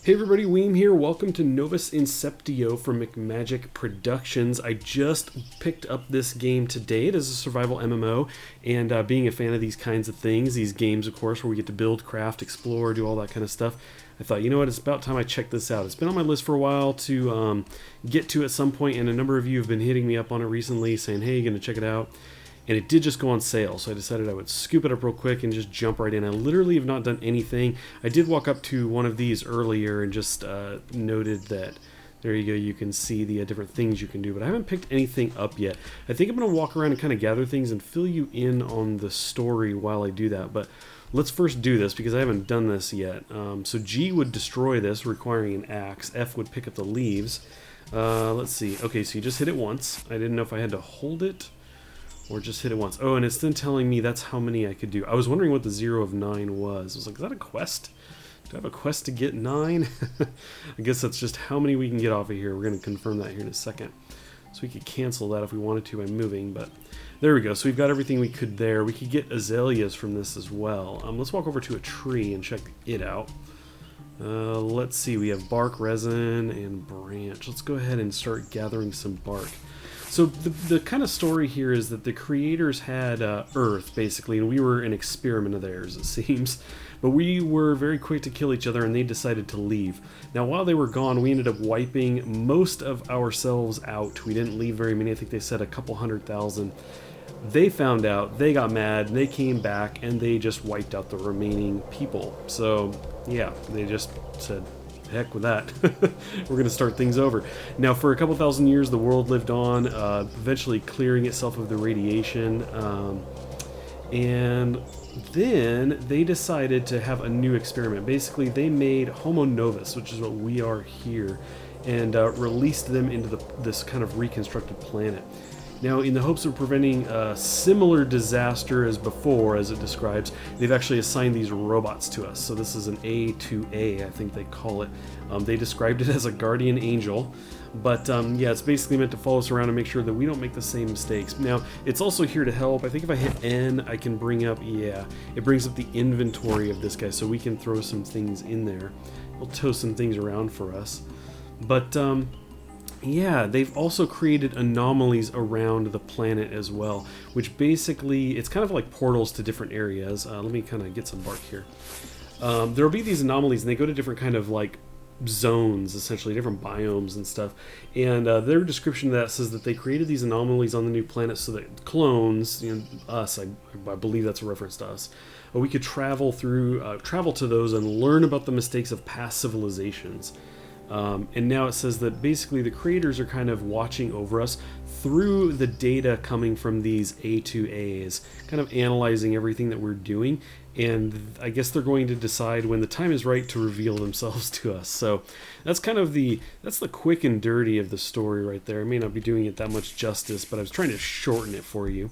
Hey everybody, Weem here. Welcome to Novus Inceptio from McMagic Productions. I just picked up this game today. It is a survival MMO, and being a fan of these kinds of things, these games of course where we get to build, craft, explore, do all that kind of stuff, I thought, you know what, it's about time I check this out. It's been on my list for a while to get to at some point, and a number of you have been hitting me up on it recently saying, hey, you gonna check it out? And it did just go on sale, so I decided I would scoop it up real quick and just jump right in. I literally have not done anything. I did walk up to one of these earlier and just noted that, there you go, you can see the different things you can do, but I haven't picked anything up yet. I think I'm going to walk around and kind of gather things and fill you in on the story while I do that, but let's first do this because I haven't done this yet. So G would destroy this, requiring an axe. F would pick up the leaves. Let's see. Okay, so you just hit it once. I didn't know if I had to hold it or just hit it once. Oh, and it's then telling me that's how many I could do. I was wondering what the 0 of 9 was. I was like, is that a quest? Do I have a quest to get 9? I guess that's just how many we can get off of here. We're going to confirm that here in a second. So we could cancel that if we wanted to by moving, but there we go. So we've got everything we could there. We could get azaleas from this as well. Let's walk over to a tree and check it out. Let's see. We have bark, resin, and branch. Let's go ahead and start gathering some bark. So the kind of story here is that the creators had Earth, basically, and we were an experiment of theirs, it seems. But we were very quick to kill each other, and they decided to leave. Now, while they were gone, we ended up wiping most of ourselves out. We didn't leave very many. I think they said a couple 100,000. They found out, they got mad, and they came back, and they just wiped out the remaining people. So, yeah, they just said, heck with that. We're going to start things over. Now, for a couple thousand years, the world lived on, eventually clearing itself of the radiation. And then they decided to have a new experiment. Basically, they made Homo Novus, which is what we are here, and released them into this kind of reconstructed planet. Now, in the hopes of preventing a similar disaster as before, as it describes, they've actually assigned these robots to us. So this is an A2A, I think they call it. They described it as a guardian angel. But yeah, it's basically meant to follow us around and make sure that we don't make the same mistakes. Now, it's also here to help. I think if I hit N, I can bring up, yeah, it brings up the inventory of this guy, so we can throw some things in there. It'll tow some things around for us. But, yeah, they've also created anomalies around the planet as well, which basically, it's kind of like portals to different areas. Let me kind of get some bark here. There will be these anomalies, and they go to different kind of like zones, essentially, different biomes and stuff. And their description of that says that they created these anomalies on the new planet so that clones, you know, us, I believe that's a reference to us, we could travel to those and learn about the mistakes of past civilizations. And now it says that basically the creators are kind of watching over us through the data coming from these A2As, kind of analyzing everything that we're doing, and I guess they're going to decide when the time is right to reveal themselves to us. So that's kind of that's the quick and dirty of the story right there. I may not be doing it that much justice, but I was trying to shorten it for you.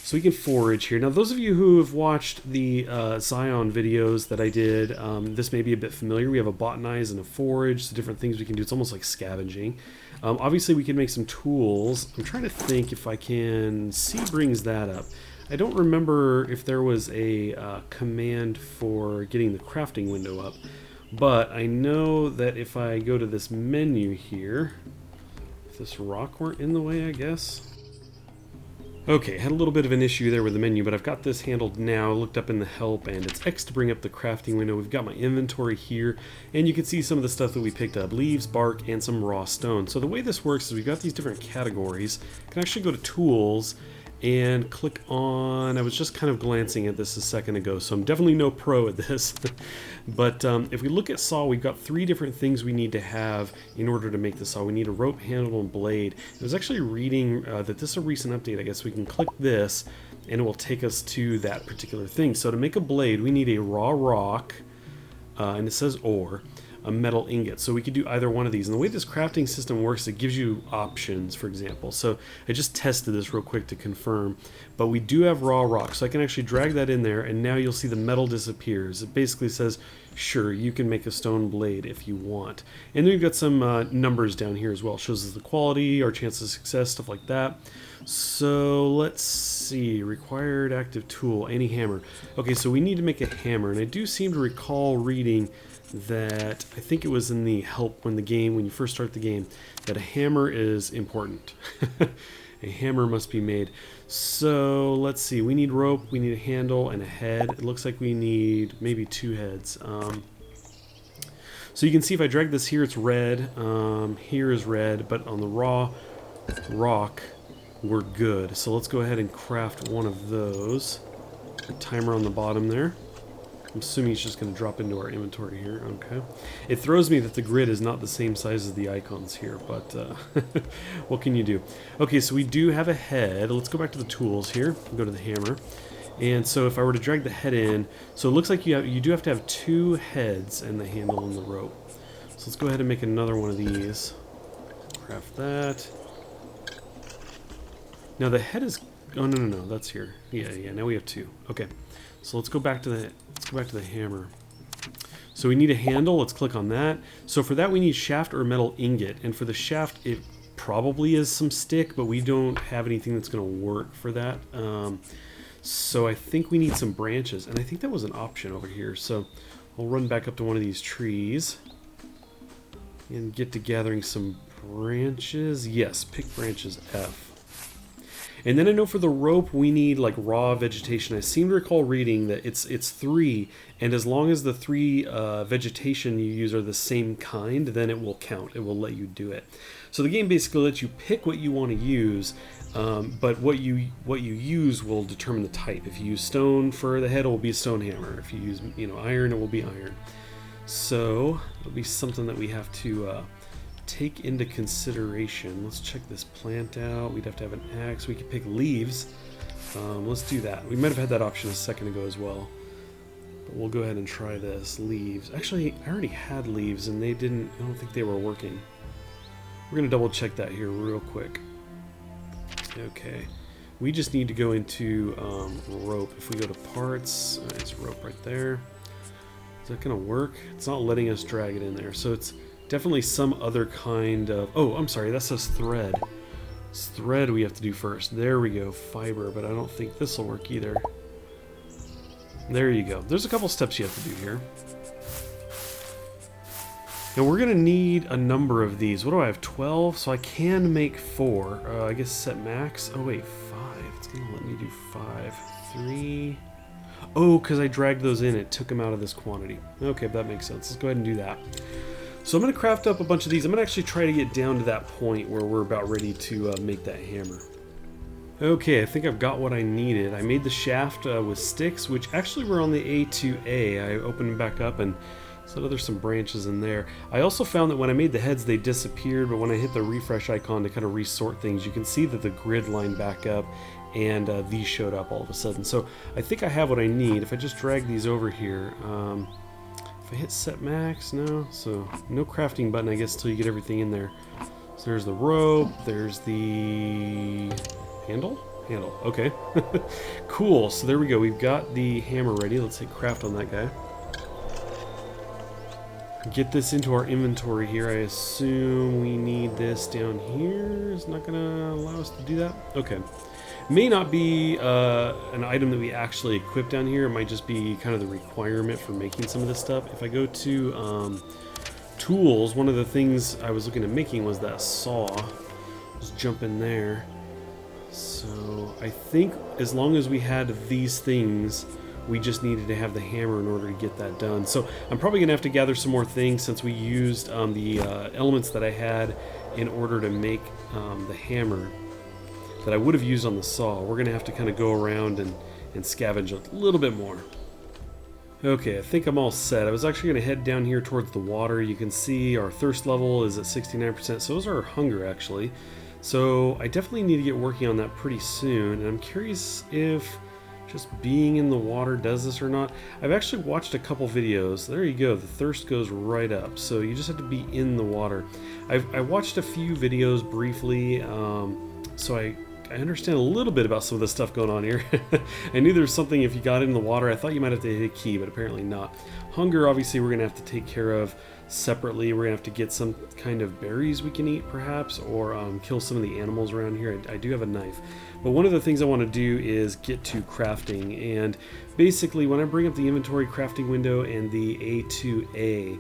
So we can forage here. Now, those of you who have watched the Zion videos that I did, this may be a bit familiar. We have a botanize and a forage, so different things we can do. It's almost like scavenging. Obviously, we can make some tools. I'm trying to think if I can... C brings that up. I don't remember if there was a command for getting the crafting window up, but I know that if I go to this menu here, if this rock weren't in the way, I guess... Okay, had a little bit of an issue there with the menu, but I've got this handled now. I looked up in the help, and it's X to bring up the crafting window. We've got my inventory here, and you can see some of the stuff that we picked up. Leaves, bark, and some raw stone. So the way this works is we've got these different categories. I can actually go to Tools and click on... I was just kind of glancing at this a second ago, so I'm definitely no pro at this. But if we look at saw, we've got 3 different things we need to have in order to make the saw. We need a rope, handle, and blade. I was actually reading that this is a recent update. I guess we can click this, and it will take us to that particular thing. So to make a blade, we need a raw rock, and it says ore. a metal ingot. So we could do either one of these. And the way this crafting system works, it gives you options, for example. So I just tested this real quick to confirm. But we do have raw rock, so I can actually drag that in there, and now you'll see the metal disappears. It basically says, sure, you can make a stone blade if you want. And then we've got some numbers down here as well. It shows us the quality, our chance of success, stuff like that. So let's see, required active tool, any hammer. Okay, so we need to make a hammer, and I do seem to recall reading that, I think it was in the help when you first start the game, that a hammer is important. A hammer must be made. So let's see, we need rope, we need a handle and a head. It looks like we need maybe 2 heads. So you can see if I drag this here, it's red. Here is red, but on the raw rock, we're good. So let's go ahead and craft one of those. A timer on the bottom there. I'm assuming it's just going to drop into our inventory here. Okay. It throws me that the grid is not the same size as the icons here, but what can you do? Okay, so we do have a head. Let's go back to the tools here. Go to the hammer. And so if I were to drag the head in, so it looks like you do have to have 2 heads and the handle and the rope. So let's go ahead and make another one of these. Craft that. Now the head is, oh no, that's here. Yeah, now we have 2. Okay. So let's go back to the hammer. So we need a handle. Let's click on that. So for that we need shaft or metal ingot, and for the shaft it probably is some stick, but we don't have anything that's going to work for that. So I think we need some branches, and I think that was an option over here. So I'll run back up to one of these trees and get to gathering some branches. Yes, pick branches F. And then I know for the rope we need like raw vegetation. I seem to recall reading that it's 3, and as long as the 3 vegetation you use are the same kind, then it will count. It will let you do it. So the game basically lets you pick what you want to use, but what you use will determine the type. If you use stone for the head, it will be a stone hammer. If you use iron, it will be iron. So it'll be something that we have to take into consideration. Let's check this plant out. We'd have to have an axe. We could pick leaves. Let's do that. We might have had that option a second ago as well, but we'll go ahead and try this. Leaves. Actually, I already had leaves and I don't think they were working. We're gonna double check that here real quick. Okay, we just need to go into rope. If we go to parts, it's rope right there. Is that gonna work? It's not letting us drag it in there, so it's definitely some other kind of... Oh, I'm sorry, that says thread. It's thread we have to do first. There we go, fiber, but I don't think this will work either. There you go. There's a couple steps you have to do here. Now we're gonna need a number of these. What do I have, 12? So I can make 4. I guess set max. Oh wait, 5. It's gonna let me do 5. 3. Oh, because I dragged those in, it took them out of this quantity. Okay, that makes sense. Let's go ahead and do that. So I'm going to craft up a bunch of these. I'm going to actually try to get down to that point where we're about ready to make that hammer. Okay, I think I've got what I needed. I made the shaft with sticks, which actually were on the A2A. I opened them back up and saw there's some branches in there. I also found that when I made the heads, they disappeared, but when I hit the refresh icon to kind of resort things, you can see that the grid lined back up and these showed up all of a sudden. So I think I have what I need. If I just drag these over here, if I hit set max, no, so no crafting button, I guess, until you get everything in there. So there's the rope, there's the handle, okay. Cool, so there we go, we've got the hammer ready. Let's hit craft on that guy. Get this into our inventory here. I assume we need this down here. It's not gonna allow us to do that. Okay. May not be an item that we actually equip down here. It might just be kind of the requirement for making some of this stuff. If I go to tools, one of the things I was looking at making was that saw. Just jump in there. So I think as long as we had these things, we just needed to have the hammer in order to get that done. So I'm probably gonna have to gather some more things since we used the elements that I had in order to make the hammer that I would have used on the saw. We're gonna have to kind of go around and scavenge a little bit more. Okay, I think I'm all set. I was actually gonna head down here towards the water. You can see our thirst level is at 69%, so is our hunger actually. So I definitely need to get working on that pretty soon, and I'm curious if just being in the water does this or not. I've actually watched a couple videos. There you go, the thirst goes right up. So you just have to be in the water. I watched a few videos briefly, so I understand a little bit about some of the stuff going on here. I knew there was something if you got in the water. I thought you might have to hit a key, but apparently not. Hunger, obviously, we're going to have to take care of separately. We're going to have to get some kind of berries we can eat, perhaps, or kill some of the animals around here. I do have a knife. But one of the things I want to do is get to crafting. And basically, when I bring up the inventory crafting window and the A2A,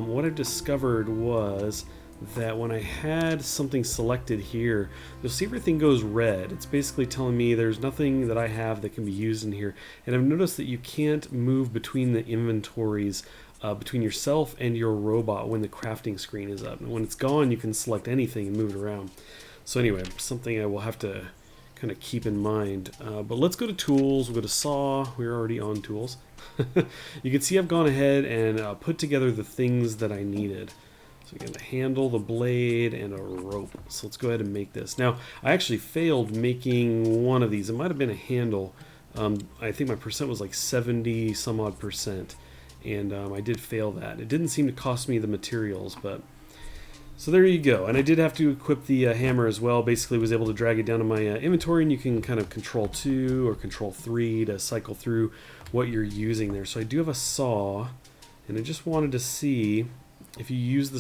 what I've discovered was that when I had something selected here, you'll see everything goes red. It's basically telling me there's nothing that I have that can be used in here. And I've noticed that you can't move between the inventories between yourself and your robot when the crafting screen is up. And when it's gone, you can select anything and move it around. So anyway, something I will have to kind of keep in mind. But let's go to tools. We'll go to saw. We're already on tools. You can see I've gone ahead and put together the things that I needed. So we got a handle, the blade, and a rope. So let's go ahead and make this. Now, I actually failed making one of these. It might have been a handle. I think my percent was like 70 some odd percent. And I did fail that. It didn't seem to cost me the materials, but... So there you go. And I did have to equip the hammer as well. Basically was able to drag it down to my inventory, and you can kind of control 2 or control 3 to cycle through what you're using there. So I do have a saw, and I just wanted to see if you use the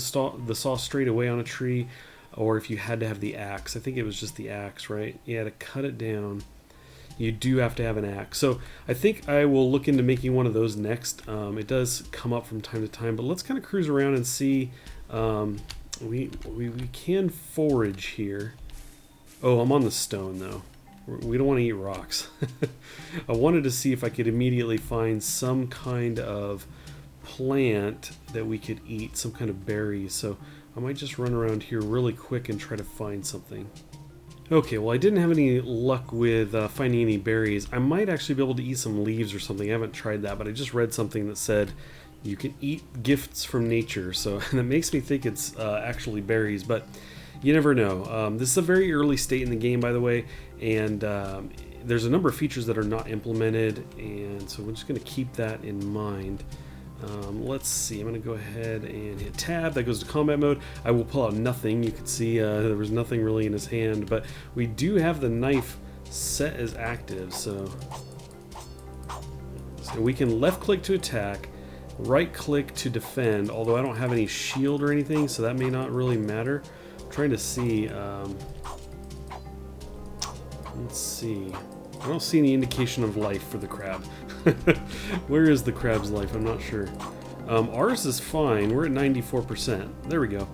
saw straight away on a tree, or if you had to have the axe. I think it was just the axe, right? Yeah, to cut it down, you do have to have an axe. So I think I will look into making one of those next. It does come up from time to time, but let's kind of cruise around and see. We can forage here. Oh, I'm on the stone though. We don't want to eat rocks. I wanted to see if I could immediately find some kind of plant that we could eat, some kind of berry. So I might just run around here really quick and try to find something. Okay, well I didn't have any luck with finding any berries. I might actually be able to eat some leaves or something. I haven't tried that, but I just read something that said you can eat gifts from nature. So that makes me think it's actually berries, but you never know. This is a very early state in the game, by the way, and there's a number of features that are not implemented, and so we're just going to keep that in mind. Let's see, I'm going to go ahead and hit tab. That goes to combat mode. I will pull out nothing. You can see there was nothing really in his hand, but we do have the knife set as active, so we can left click to attack, right click to defend, although I don't have any shield or anything, so that may not really matter. I'm trying to see, let's see, I don't see any indication of life for the crab. Where is the crab's life? I'm not sure. Ours is fine. We're at 94%. There we go.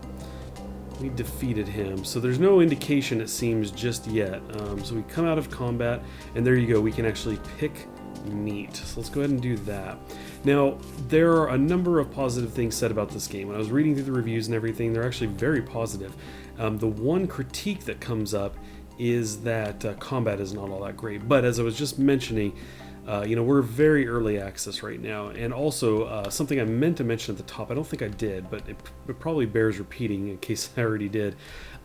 We defeated him. So there's no indication, it seems, just yet. So we come out of combat, and there you go. We can actually pick meat. So let's go ahead and do that. Now, there are a number of positive things said about this game. When I was reading through the reviews and everything, they're actually very positive. The one critique that comes up is that combat is not all that great. But as I was just mentioning, we're very early access right now, and also something I meant to mention at the top, I don't think I did, but it probably bears repeating in case I already did.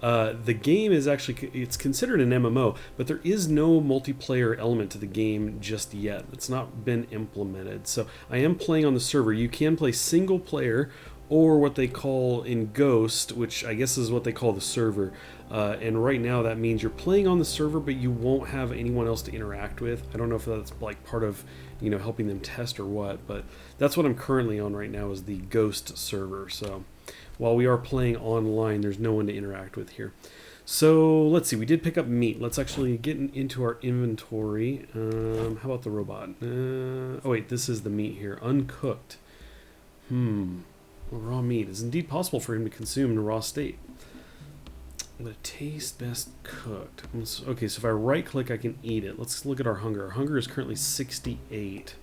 The game is actually, it's considered an MMO, but there is no multiplayer element to the game just yet. It's not been implemented. So I am playing on the server. You can play single player, or what they call in Ghost, which I guess is what they call the server. And right now that means you're playing on the server, but you won't have anyone else to interact with. I don't know if that's like part of, helping them test or what, but that's what I'm currently on right now, is the Ghost server. So while we are playing online, there's no one to interact with here. So let's see, we did pick up meat. Let's actually get into our inventory. How about the robot? Oh wait, this is the meat here, uncooked. Well, raw meat is indeed possible for him to consume in a raw state. But it tastes best cooked. Okay, so if I right click, I can eat it. Let's look at our hunger. Our hunger is currently 68.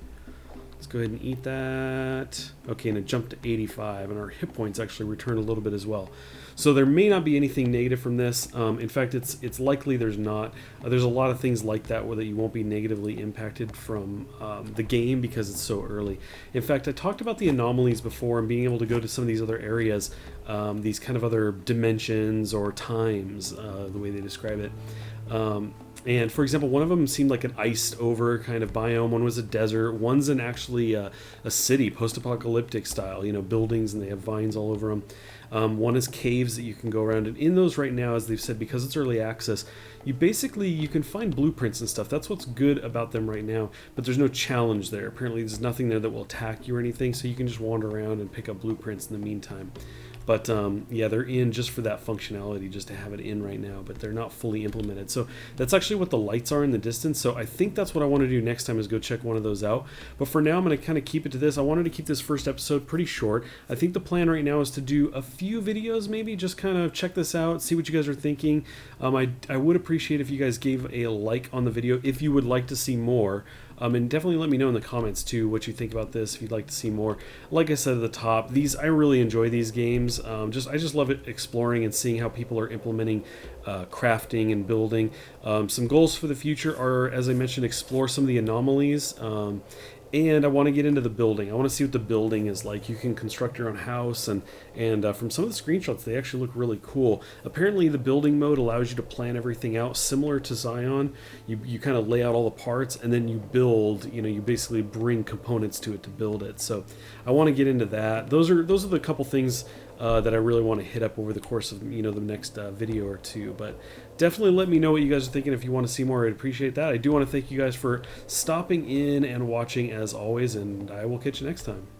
Let's go ahead and eat that. Okay, and it jumped to 85, and our hit points actually returned a little bit as well. So there may not be anything negative from this. In fact, it's likely there's not. There's a lot of things like that where you won't be negatively impacted from the game because it's so early. In fact, I talked about the anomalies before and being able to go to some of these other areas, these kind of other dimensions or times, the way they describe it. And for example, one of them seemed like an iced over kind of biome. One was a desert. One's an actually a city, post-apocalyptic style, you know, buildings, and they have vines all over them. One is caves that you can go around, and in those right now, as they've said, because it's early access, you can find blueprints and stuff. That's what's good about them right now, but there's no challenge there. Apparently there's nothing there that will attack you or anything, so you can just wander around and pick up blueprints in the meantime. But yeah, they're in just for that functionality, just to have it in right now, but they're not fully implemented. So that's actually what the lights are in the distance. So I think that's what I want to do next time, is go check one of those out. But for now, I'm going to kind of keep it to this. I wanted to keep this first episode pretty short. I think the plan right now is to do a few videos, maybe just kind of check this out, see what you guys are thinking. I would appreciate if you guys gave a like on the video if you would like to see more. And definitely let me know in the comments too what you think about this, if you'd like to see more. Like I said at the top, I really enjoy these games. I just love it, exploring and seeing how people are implementing crafting and building. Some goals for the future are, as I mentioned, explore some of the anomalies. And I want to get into the building. I want to see what the building is like. You can construct your own house, and from some of the screenshots, they actually look really cool. Apparently, the building mode allows you to plan everything out, similar to Zion. You kind of lay out all the parts, and then you build. You know, you basically bring components to it to build it. So I want to get into that. Those are the couple things that I really want to hit up over the course of the next video or two. But definitely let me know what you guys are thinking. If you want to see more, I'd appreciate that. I do want to thank you guys for stopping in and watching as always, and I will catch you next time.